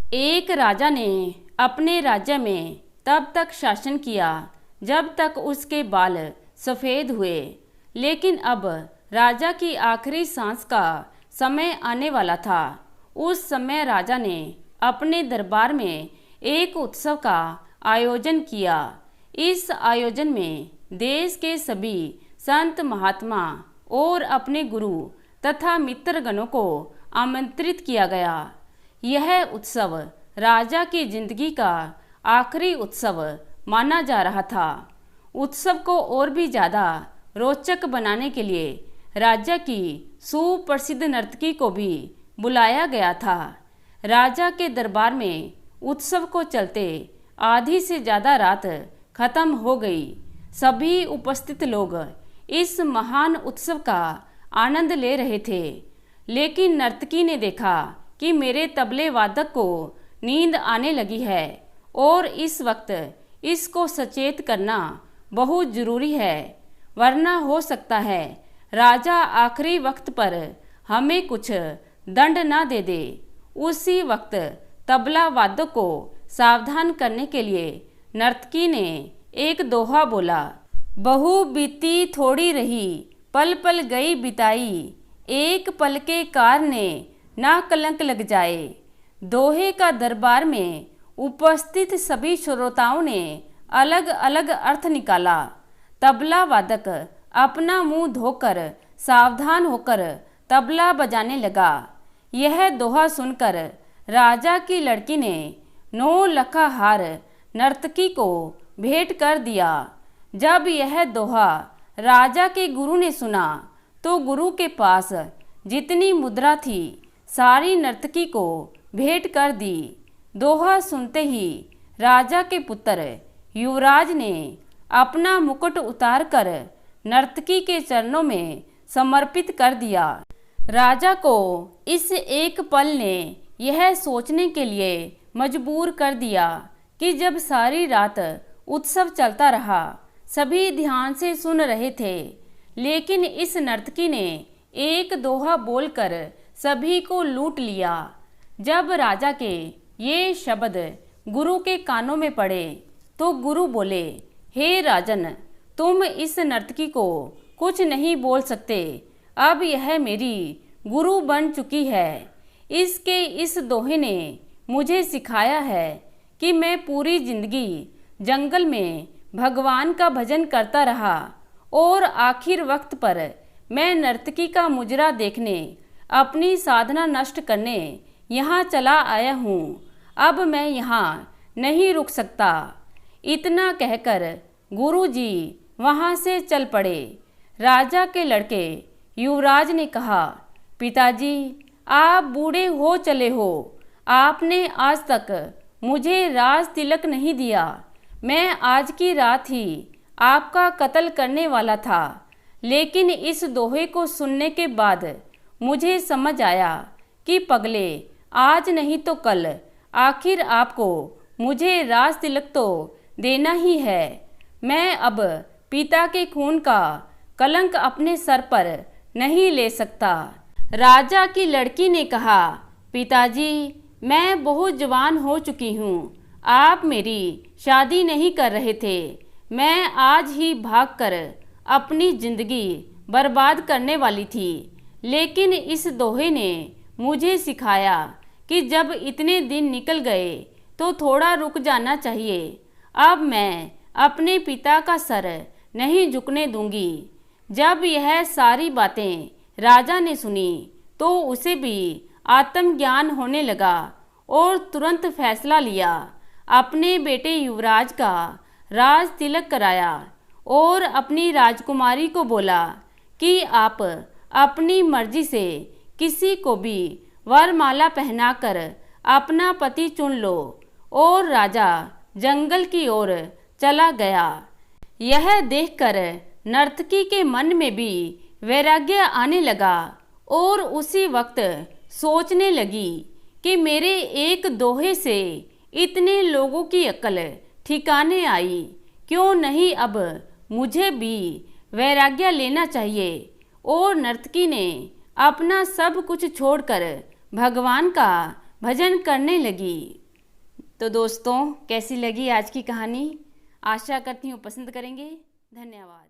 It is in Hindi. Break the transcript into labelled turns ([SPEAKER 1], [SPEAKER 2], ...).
[SPEAKER 1] एक राजा ने अपने राज्य में तब तक शासन किया जब तक उसके बाल सफ़ेद हुए, लेकिन अब राजा की आखिरी सांस का समय आने वाला था। उस समय राजा ने अपने दरबार में एक उत्सव का आयोजन किया। इस आयोजन में देश के सभी संत महात्मा और अपने गुरु तथा मित्रगणों को आमंत्रित किया गया। यह उत्सव राजा की जिंदगी का आखिरी उत्सव माना जा रहा था। उत्सव को और भी ज़्यादा रोचक बनाने के लिए राज्य की सुप्रसिद्ध नर्तकी को भी बुलाया गया था। राजा के दरबार में उत्सव को चलते आधी से ज़्यादा रात खत्म हो गई। सभी उपस्थित लोग इस महान उत्सव का आनंद ले रहे थे, लेकिन नर्तकी ने देखा कि मेरे तबले वादक को नींद आने लगी है और इस वक्त इसको सचेत करना बहुत ज़रूरी है, वरना हो सकता है राजा आखिरी वक्त पर हमें कुछ दंड ना दे दे। उसी वक्त तबला वादक को सावधान करने के लिए नर्तकी ने एक दोहा बोला। बहु बीती थोड़ी रही, पल पल गई बिताई, एक पल के कार ने ना कलंक लग जाए। दोहे का दरबार में उपस्थित सभी श्रोताओं ने अलग अलग अर्थ निकाला। तबला वादक अपना मुंह धोकर सावधान होकर तबला बजाने लगा। यह दोहा सुनकर राजा की लड़की ने 9 लखा हार नर्तकी को भेंट कर दिया। जब यह दोहा राजा के गुरु ने सुना तो गुरु के पास जितनी मुद्रा थी सारी नर्तकी को भेंट कर दी। दोहा सुनते ही राजा के पुत्र युवराज ने अपना मुकुट उतारकर नर्तकी के चरणों में समर्पित कर दिया। राजा को इस एक पल ने यह सोचने के लिए मजबूर कर दिया कि जब सारी रात उत्सव चलता रहा, सभी ध्यान से सुन रहे थे, लेकिन इस नर्तकी ने एक दोहा बोलकर सभी को लूट लिया। जब राजा के ये शब्द गुरु के कानों में पड़े तो गुरु बोले, हे राजन, तुम इस नर्तकी को कुछ नहीं बोल सकते। अब यह मेरी गुरु बन चुकी है। इसके इस दोहे ने मुझे सिखाया है कि मैं पूरी जिंदगी जंगल में भगवान का भजन करता रहा और आखिर वक्त पर मैं नर्तकी का मुजरा देखने, अपनी साधना नष्ट करने यहाँ चला आया हूँ। अब मैं यहाँ नहीं रुक सकता। इतना कहकर गुरुजी वहाँ से चल पड़े। राजा के लड़के युवराज ने कहा, पिताजी, आप बूढ़े हो चले हो, आपने आज तक मुझे राज तिलक नहीं दिया। मैं आज की रात ही आपका कत्ल करने वाला था, लेकिन इस दोहे को सुनने के बाद मुझे समझ आया कि पगले, आज नहीं तो कल आखिर आपको मुझे राज तिलक तो देना ही है। मैं अब पिता के खून का कलंक अपने सर पर नहीं ले सकता। राजा की लड़की ने कहा, पिताजी, मैं बहुत जवान हो चुकी हूँ। आप मेरी शादी नहीं कर रहे थे। मैं आज ही भागकर अपनी जिंदगी बर्बाद करने वाली थी, लेकिन इस दोहे ने मुझे सिखाया कि जब इतने दिन निकल गए तो थोड़ा रुक जाना चाहिए। अब मैं अपने पिता का सर नहीं झुकने दूंगी। जब यह सारी बातें राजा ने सुनी तो उसे भी आत्मज्ञान होने लगा और तुरंत फैसला लिया। अपने बेटे युवराज का राज तिलक कराया और अपनी राजकुमारी को बोला कि आप अपनी मर्जी से किसी को भी वरमाला पहनाकर अपना पति चुन लो। और राजा जंगल की ओर चला गया। यह देखकर नर्तकी के मन में भी वैराग्य आने लगा और उसी वक्त सोचने लगी कि मेरे एक दोहे से इतने लोगों की अक्ल ठिकाने आई। क्यों नहीं अब मुझे भी वैराग्य लेना चाहिए। और नर्तकी ने अपना सब कुछ छोड़कर भगवान का भजन करने लगी। तो दोस्तों, कैसी लगी आज की कहानी? आशा करती हूँ पसंद करेंगे। धन्यवाद।